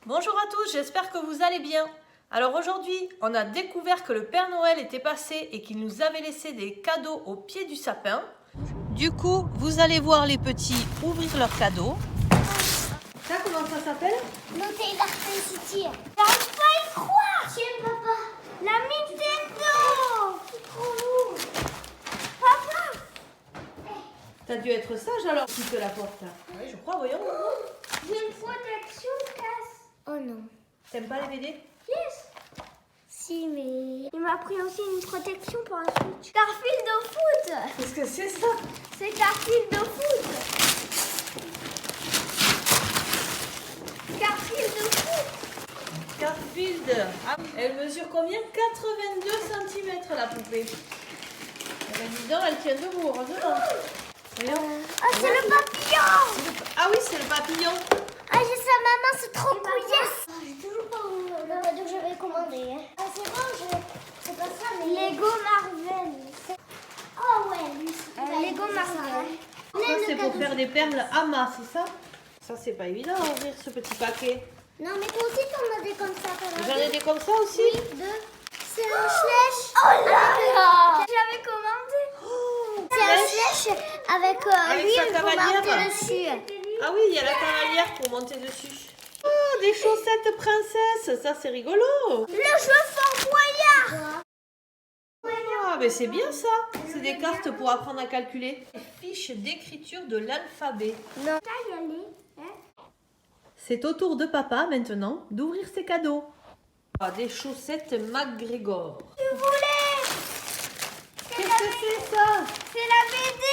Bonjour à tous, j'espère que vous allez bien. Alors aujourd'hui, on a découvert que le Père Noël était passé et qu'il nous avait laissé des cadeaux au pied du sapin. Du coup, vous allez voir les petits ouvrir leurs cadeaux. Ça, comment ça s'appelle? Noter City. J'arrive pas à y croire. Tiens, papa. La Nintendo. C'est trop lourd. Papa. T'as dû être sage alors qui te la porte. Oui, je crois, voyons. J'ai une protection casse. Oh non. T'aimes pas les BD? Yes. Si, mais il m'a pris aussi une protection pour un Switch. Garfield au foot. Qu'est-ce que c'est ça? C'est Garfield au foot. Garfield au foot. Garfield. Ah, elle mesure combien? 82 cm la poupée. Eh ben, dis donc, elle tient debout, heureusement. Voyons. Ah, c'est le papillon. Ah oui, c'est le papillon. Ah, j'ai sa maman, c'est trop cool, yes. J'ai toujours pas le cadeau que j'avais commandé. Ah, c'est bon, c'est pas ça, mais... Lego Marvel. Oh ouais, lui, Lego Marvel. Ça, c'est pour faire des perles Ama, c'est ça? Ça, c'est pas évident à ouvrir ce petit paquet. Non, mais toi aussi, t'en as des comme ça. J'en ai des comme ça aussi? Oui, deux. C'est un slash. Oh là là. J'avais commandé. Oh, C'est un slash avec Avec lui, sa il faut cavalière. marquer dessus. Ah oui, il y a la cavalière pour monter dessus. Oh, des chaussettes princesses, ça c'est rigolo. Le jeu Fort Boyard. Ah, mais c'est bien ça. C'est des cartes pour apprendre à calculer. Des fiches d'écriture de l'alphabet. Non. Ça y aller. Hein? C'est au tour de papa maintenant d'ouvrir ses cadeaux. Ah, des chaussettes McGregor. Tu voulais. Qu'est-ce que c'est ça? C'est la BD.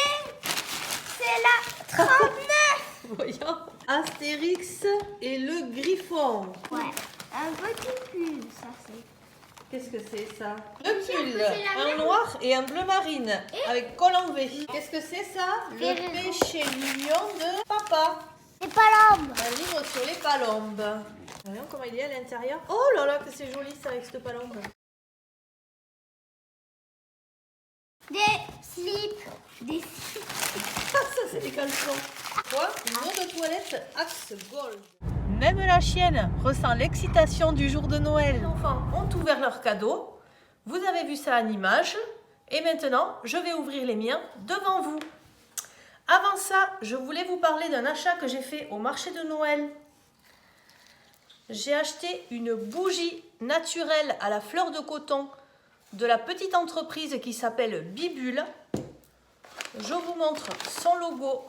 C'est la 39. Voyons. Astérix et le Griffon. Ouais. Un petit pull, ça c'est. Qu'est-ce que c'est ça? Le Tiens, pull, c'est la un même. noir et un bleu marine avec col en V. Qu'est-ce que c'est ça? Le Ferrero. péché mignon de papa. C'est pas l'homme. Un livre sur les palombes. Voyons comment il est à l'intérieur. Oh là là, que c'est joli ça avec cette palombe. Des slips. Des slips. Ah, ça c'est des caleçons. Quoi? Une eau de toilette Axe Gold. Même la chienne ressent l'excitation du jour de Noël. Les enfants ont ouvert leurs cadeaux. Vous avez vu ça en image. Et maintenant, je vais ouvrir les miens devant vous. Avant ça, je voulais vous parler d'un achat que j'ai fait au marché de Noël. J'ai acheté une bougie naturelle à la fleur de coton de la petite entreprise qui s'appelle Bibule. Je vous montre son logo.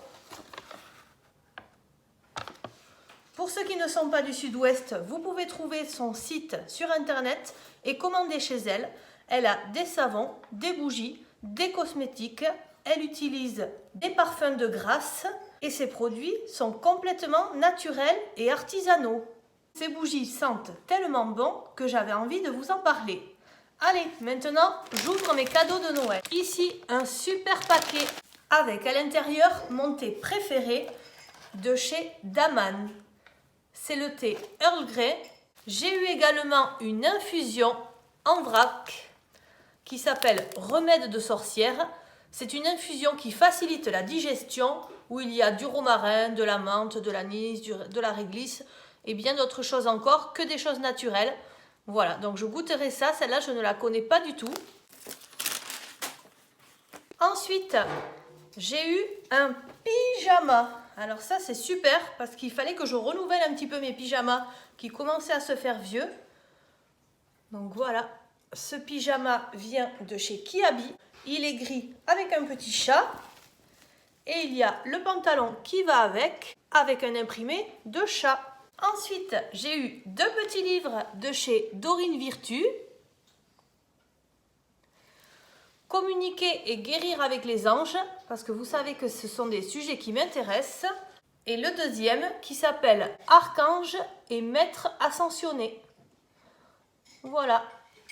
Pour ceux qui ne sont pas du sud-ouest, vous pouvez trouver son site sur internet et commander chez elle. Elle a des savons, des bougies, des cosmétiques. Elle utilise des parfums de grâce et ses produits sont complètement naturels et artisanaux. Ces bougies sentent tellement bon que j'avais envie de vous en parler. Allez, maintenant, j'ouvre mes cadeaux de Noël. Ici, un super paquet avec à l'intérieur mon thé préféré de chez Daman. C'est le thé Earl Grey. J'ai eu également une infusion en vrac qui s'appelle Remède de sorcière. C'est une infusion qui facilite la digestion où il y a du romarin, de la menthe, de l'anis, de la réglisse et bien d'autres choses encore que des choses naturelles. Voilà, donc je goûterai ça. Celle-là, je ne la connais pas du tout. Ensuite, j'ai eu un pyjama. Alors ça, c'est super parce qu'il fallait que je renouvelle un petit peu mes pyjamas qui commençaient à se faire vieux. Donc voilà, ce pyjama vient de chez Kiabi. Il est gris avec un petit chat. Et il y a le pantalon qui va avec un imprimé de chat. Ensuite, j'ai eu deux petits livres de chez Dorine Virtue. Communiquer et guérir avec les anges, parce que vous savez que ce sont des sujets qui m'intéressent. Et le deuxième qui s'appelle Archange et Maître Ascensionné. Voilà.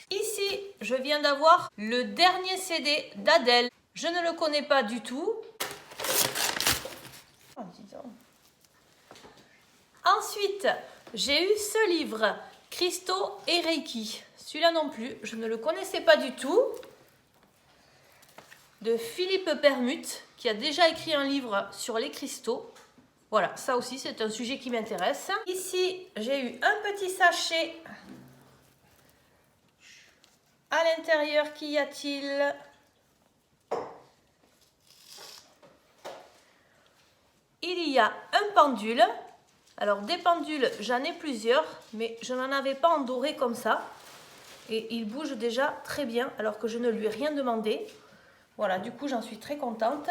Ici, je viens d'avoir le dernier CD d'Adèle. Je ne le connais pas du tout. Oh, dis donc. Ensuite, j'ai eu ce livre, Christo et Reiki. Celui-là non plus, je ne le connaissais pas du tout. De Philippe Permut, qui a déjà écrit un livre sur les cristaux. Voilà, ça aussi c'est un sujet qui m'intéresse. Ici, j'ai eu un petit sachet. À l'intérieur, qu'y a-t-il? Il y a un pendule. Alors des pendules, j'en ai plusieurs, mais je n'en avais pas en doré comme ça. Et il bouge déjà très bien alors que je ne lui ai rien demandé. Voilà, du coup j'en suis très contente.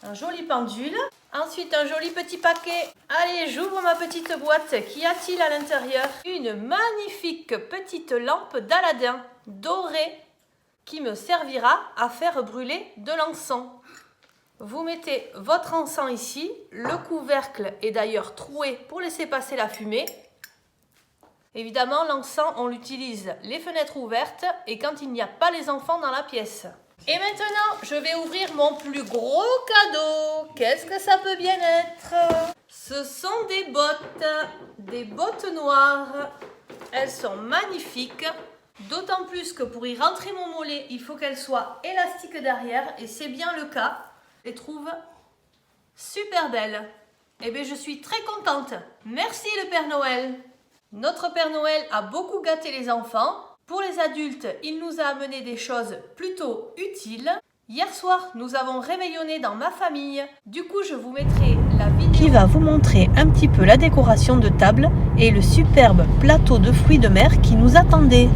Un joli pendule. Ensuite un joli petit paquet. Allez, j'ouvre ma petite boîte. Qu'y a-t-il à l'intérieur? Une magnifique petite lampe d'Aladin dorée qui me servira à faire brûler de l'encens. Vous mettez votre encens ici. Le couvercle est d'ailleurs troué pour laisser passer la fumée. Évidemment, l'encens, on l'utilise les fenêtres ouvertes et quand il n'y a pas les enfants dans la pièce. Et maintenant, je vais ouvrir mon plus gros cadeau. Qu'est-ce que ça peut bien être? Ce sont des bottes noires. Elles sont magnifiques. D'autant plus que pour y rentrer mon mollet, il faut qu'elles soient élastiques derrière. Et c'est bien le cas. Je les trouve super belles. Eh bien, je suis très contente. Merci le Père Noël. Notre Père Noël a beaucoup gâté les enfants. Pour les adultes, il nous a amené des choses plutôt utiles. Hier soir, nous avons réveillonné dans ma famille. Du coup, je vous mettrai la vidéo qui va vous montrer un petit peu la décoration de table et le superbe plateau de fruits de mer qui nous attendait.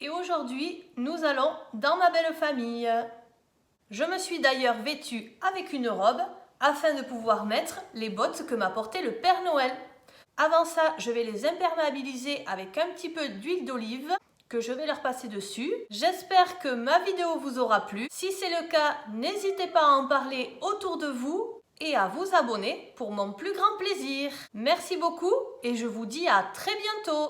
Et aujourd'hui, nous allons dans ma belle famille. Je me suis d'ailleurs vêtue avec une robe afin de pouvoir mettre les bottes que m'a portées le Père Noël. Avant ça, je vais les imperméabiliser avec un petit peu d'huile d'olive que je vais leur passer dessus. J'espère que ma vidéo vous aura plu. Si c'est le cas, n'hésitez pas à en parler autour de vous et à vous abonner pour mon plus grand plaisir. Merci beaucoup et je vous dis à très bientôt.